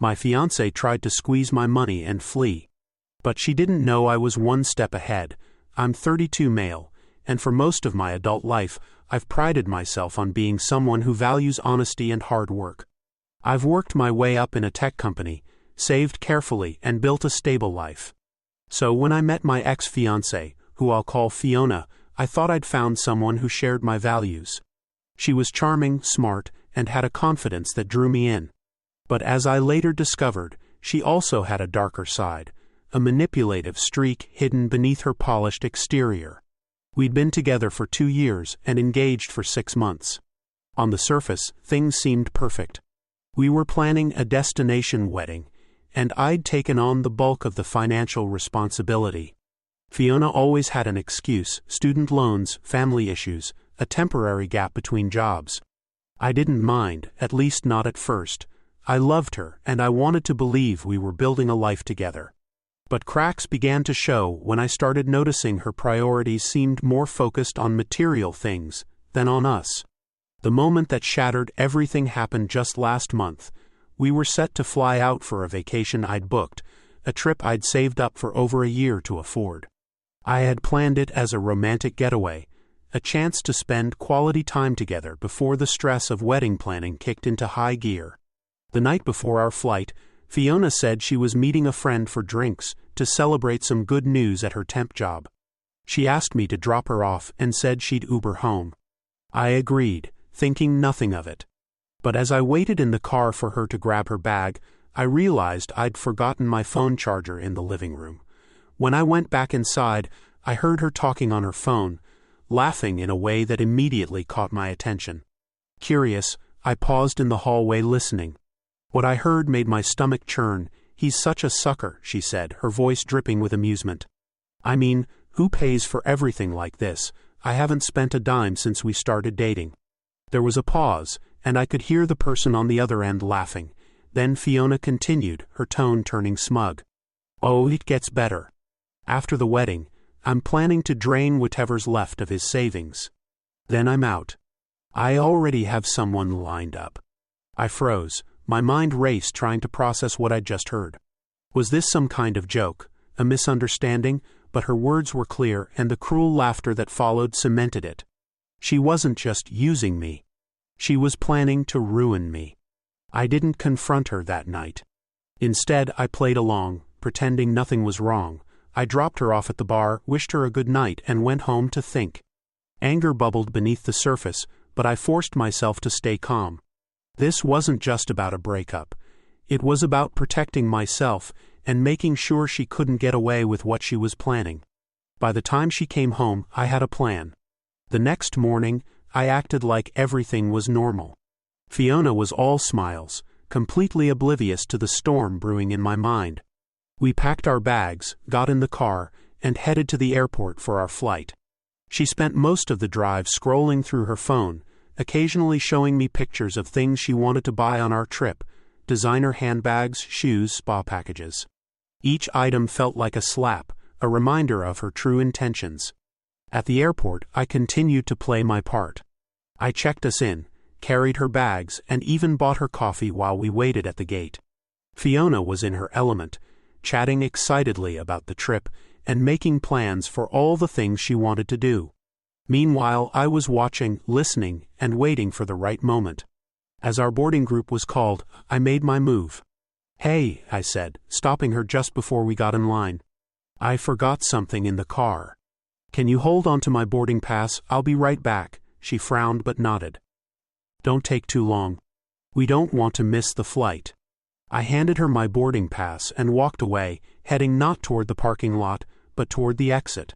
My fiancé tried to squeeze my money and flee. But she didn't know I was one step ahead. I'm 32 male, and for most of my adult life, I've prided myself on being someone who values honesty and hard work. I've worked my way up in a tech company, saved carefully, and built a stable life. So when I met my ex-fiancée, who I'll call Fiona, I thought I'd found someone who shared my values. She was charming, smart, and had a confidence that drew me in. But as I later discovered, she also had a darker side, a manipulative streak hidden beneath her polished exterior. We'd been together for 2 years and engaged for 6 months. On the surface, things seemed perfect. We were planning a destination wedding, and I'd taken on the bulk of the financial responsibility. Fiona always had an excuse: student loans, family issues, a temporary gap between jobs. I didn't mind, at least not at first. I loved her, and I wanted to believe we were building a life together. But cracks began to show when I started noticing her priorities seemed more focused on material things than on us. The moment that shattered everything happened just last month. We were set to fly out for a vacation I'd booked, a trip I'd saved up for over a year to afford. I had planned it as a romantic getaway, a chance to spend quality time together before the stress of wedding planning kicked into high gear. The night before our flight, Fiona said she was meeting a friend for drinks to celebrate some good news at her temp job. She asked me to drop her off and said she'd Uber home. I agreed, thinking nothing of it. But as I waited in the car for her to grab her bag, I realized I'd forgotten my phone charger in the living room. When I went back inside, I heard her talking on her phone, laughing in a way that immediately caught my attention. Curious, I paused in the hallway listening. What I heard made my stomach churn. "He's such a sucker," she said, her voice dripping with amusement. "I mean, who pays for everything like this? I haven't spent a dime since we started dating." There was a pause, and I could hear the person on the other end laughing. Then Fiona continued, her tone turning smug. "Oh, it gets better. After the wedding, I'm planning to drain whatever's left of his savings. Then I'm out. I already have someone lined up." I froze. My mind raced trying to process what I'd just heard. Was this some kind of joke, a misunderstanding? But her words were clear, and the cruel laughter that followed cemented it. She wasn't just using me. She was planning to ruin me. I didn't confront her that night. Instead, I played along, pretending nothing was wrong. I dropped her off at the bar, wished her a good night, and went home to think. Anger bubbled beneath the surface, but I forced myself to stay calm. This wasn't just about a breakup. It was about protecting myself and making sure she couldn't get away with what she was planning. By the time she came home, I had a plan. The next morning, I acted like everything was normal. Fiona was all smiles, completely oblivious to the storm brewing in my mind. We packed our bags, got in the car, and headed to the airport for our flight. She spent most of the drive scrolling through her phone, occasionally showing me pictures of things she wanted to buy on our trip: designer handbags, shoes, spa packages. Each item felt like a slap, a reminder of her true intentions. At the airport, I continued to play my part. I checked us in, carried her bags, and even bought her coffee while we waited at the gate. Fiona was in her element, chatting excitedly about the trip and making plans for all the things she wanted to do. Meanwhile, I was watching, listening, and waiting for the right moment. As our boarding group was called, I made my move. "Hey," I said, stopping her just before we got in line. "I forgot something in the car. Can you hold on to my boarding pass? I'll be right back." She frowned but nodded. "Don't take too long. We don't want to miss the flight." I handed her my boarding pass and walked away, heading not toward the parking lot, but toward the exit.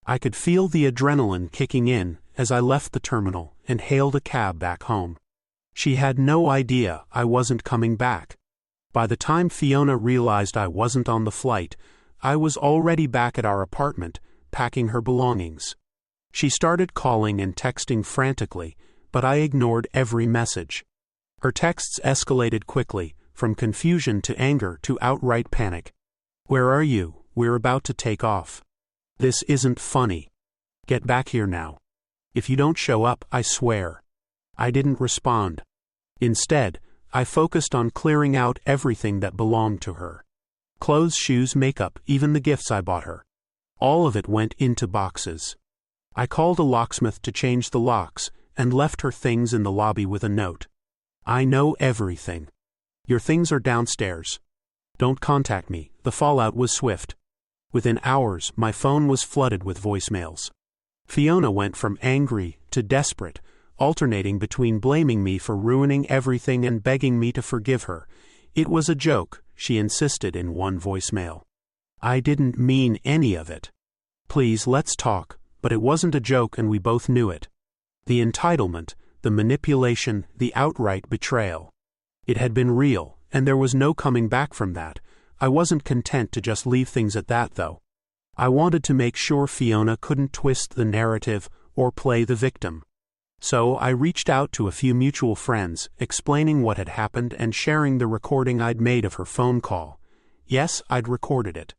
I could feel the adrenaline kicking in as I left the terminal and hailed a cab back home. She had no idea I wasn't coming back. By the time Fiona realized I wasn't on the flight, I was already back at our apartment, packing her belongings. She started calling and texting frantically, but I ignored every message. Her texts escalated quickly, from confusion to anger to outright panic. "Where are you? We're about to take off. This isn't funny. Get back here now. If you don't show up, I swear." I didn't respond. Instead, I focused on clearing out everything that belonged to her. Clothes, shoes, makeup, even the gifts I bought her. All of it went into boxes. I called a locksmith to change the locks and left her things in the lobby with a note. I know everything. Your things are downstairs. Don't contact me. The fallout was swift. Within hours, my phone was flooded with voicemails. Fiona went from angry to desperate, alternating between blaming me for ruining everything and begging me to forgive her. It was a joke, she insisted in one voicemail. I didn't mean any of it. Please, let's talk, but it wasn't a joke and we both knew it. The entitlement, the manipulation, the outright betrayal. It had been real, and there was no coming back from that. I wasn't content to just leave things at that, though. I wanted to make sure Fiona couldn't twist the narrative or play the victim. So I reached out to a few mutual friends, explaining what had happened and sharing the recording I'd made of her phone call. Yes, I'd recorded it.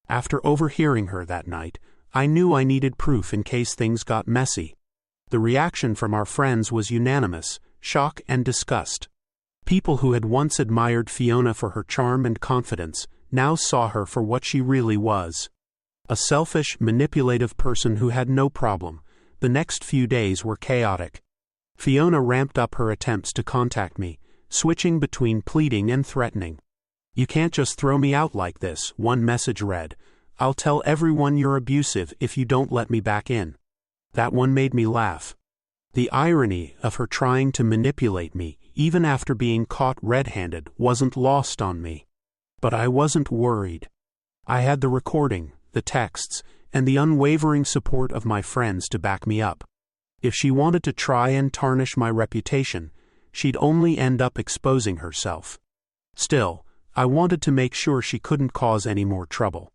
After overhearing her that night, I knew I needed proof in case things got messy. The reaction from our friends was unanimous: shock and disgust. People who had once admired Fiona for her charm and confidence now saw her for what she really was. A selfish, manipulative person who had no problem. The next few days were chaotic. Fiona ramped up her attempts to contact me, switching between pleading and threatening. You can't just throw me out like this, one message read. I'll tell everyone you're abusive if you don't let me back in. That one made me laugh. The irony of her trying to manipulate me, even after being caught red-handed, wasn't lost on me. But I wasn't worried. I had the recording, the texts, and the unwavering support of my friends to back me up. If she wanted to try and tarnish my reputation, she'd only end up exposing herself. Still, I wanted to make sure she couldn't cause any more trouble.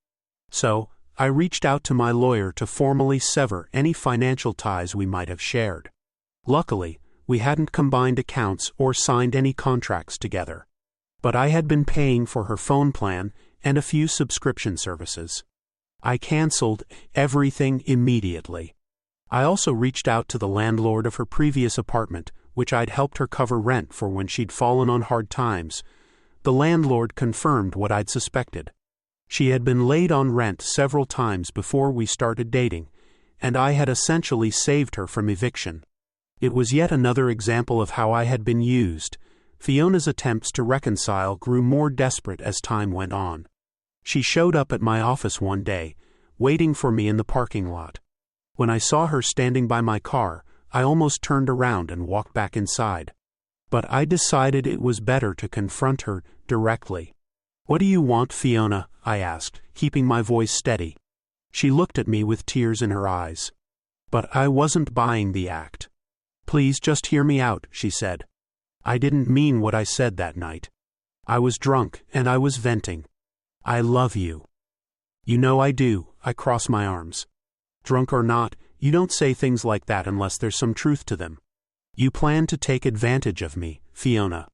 So, I reached out to my lawyer to formally sever any financial ties we might have shared. Luckily, we hadn't combined accounts or signed any contracts together. But I had been paying for her phone plan and a few subscription services. I canceled everything immediately. I also reached out to the landlord of her previous apartment, which I'd helped her cover rent for when she'd fallen on hard times. The landlord confirmed what I'd suspected. She had been late on rent several times before we started dating, and I had essentially saved her from eviction. It was yet another example of how I had been used. Fiona's attempts to reconcile grew more desperate as time went on. She showed up at my office one day, waiting for me in the parking lot. When I saw her standing by my car, I almost turned around and walked back inside. But I decided it was better to confront her directly. What do you want, Fiona? I asked, keeping my voice steady. She looked at me with tears in her eyes. But I wasn't buying the act. Please just hear me out, she said. I didn't mean what I said that night. I was drunk and I was venting. I love you. You know I do. I cross my arms. Drunk or not, you don't say things like that unless there's some truth to them. You plan to take advantage of me, Fiona.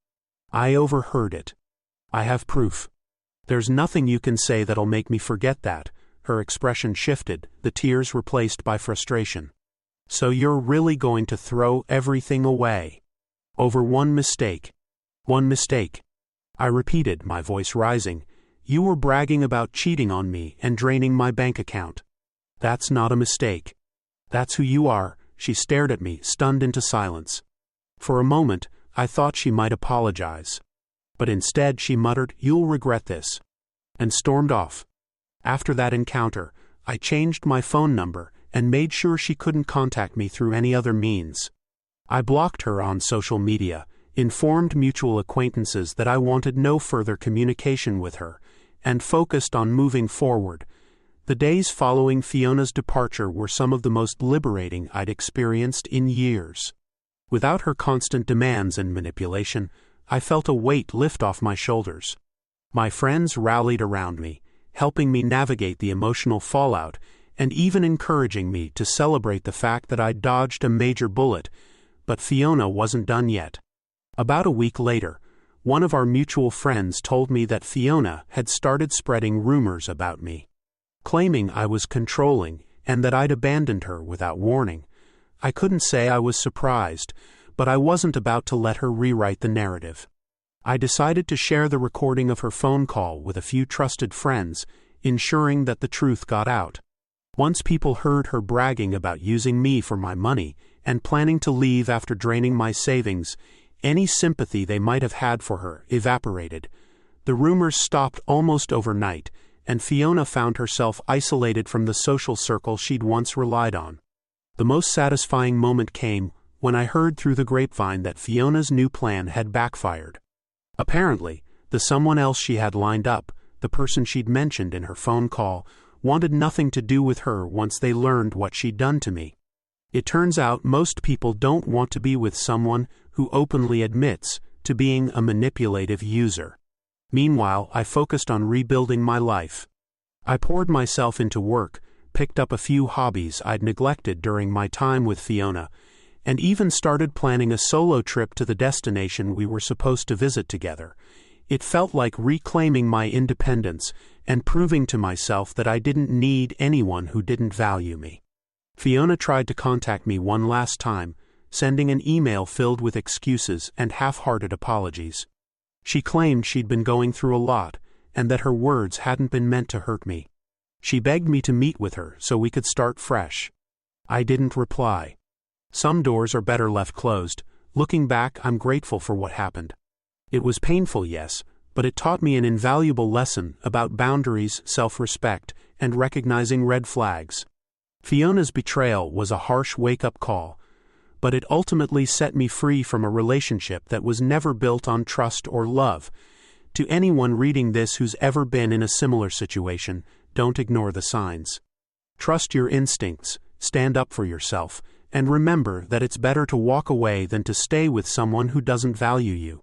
I overheard it. I have proof. There's nothing you can say that'll make me forget that. Her expression shifted, the tears replaced by frustration. So you're really going to throw everything away? Over one mistake? One mistake. I repeated, my voice rising. You were bragging about cheating on me and draining my bank account. That's not a mistake. That's who you are. She stared at me, stunned into silence. For a moment, I thought she might apologize. But instead she muttered, "You'll regret this," and stormed off. After that encounter, I changed my phone number and made sure she couldn't contact me through any other means. I blocked her on social media, informed mutual acquaintances that I wanted no further communication with her, and focused on moving forward. The days following Fiona's departure were some of the most liberating I'd experienced in years. Without her constant demands and manipulation, I felt a weight lift off my shoulders. My friends rallied around me, helping me navigate the emotional fallout, and even encouraging me to celebrate the fact that I'd dodged a major bullet. But Fiona wasn't done yet. About a week later, one of our mutual friends told me that Fiona had started spreading rumors about me, claiming I was controlling and that I'd abandoned her without warning. I couldn't say I was surprised, but I wasn't about to let her rewrite the narrative. I decided to share the recording of her phone call with a few trusted friends, ensuring that the truth got out. Once people heard her bragging about using me for my money and planning to leave after draining my savings, any sympathy they might have had for her evaporated. The rumors stopped almost overnight, and Fiona found herself isolated from the social circle she'd once relied on. The most satisfying moment came when I heard through the grapevine that Fiona's new plan had backfired. Apparently, the someone else she had lined up, the person she'd mentioned in her phone call, wanted nothing to do with her once they learned what she'd done to me. It turns out most people don't want to be with someone who openly admits to being a manipulative user. Meanwhile, I focused on rebuilding my life. I poured myself into work, picked up a few hobbies I'd neglected during my time with Fiona, and even started planning a solo trip to the destination we were supposed to visit together. It felt like reclaiming my independence and proving to myself that I didn't need anyone who didn't value me. Fiona tried to contact me one last time, sending an email filled with excuses and half-hearted apologies. She claimed she'd been going through a lot, and that her words hadn't been meant to hurt me. She begged me to meet with her so we could start fresh. I didn't reply. Some doors are better left closed. Looking back, I'm grateful for what happened. It was painful, yes, but it taught me an invaluable lesson about boundaries, self-respect, and recognizing red flags. Fiona's betrayal was a harsh wake-up call, but it ultimately set me free from a relationship that was never built on trust or love. To anyone reading this who's ever been in a similar situation, don't ignore the signs. Trust your instincts, stand up for yourself, and remember that it's better to walk away than to stay with someone who doesn't value you.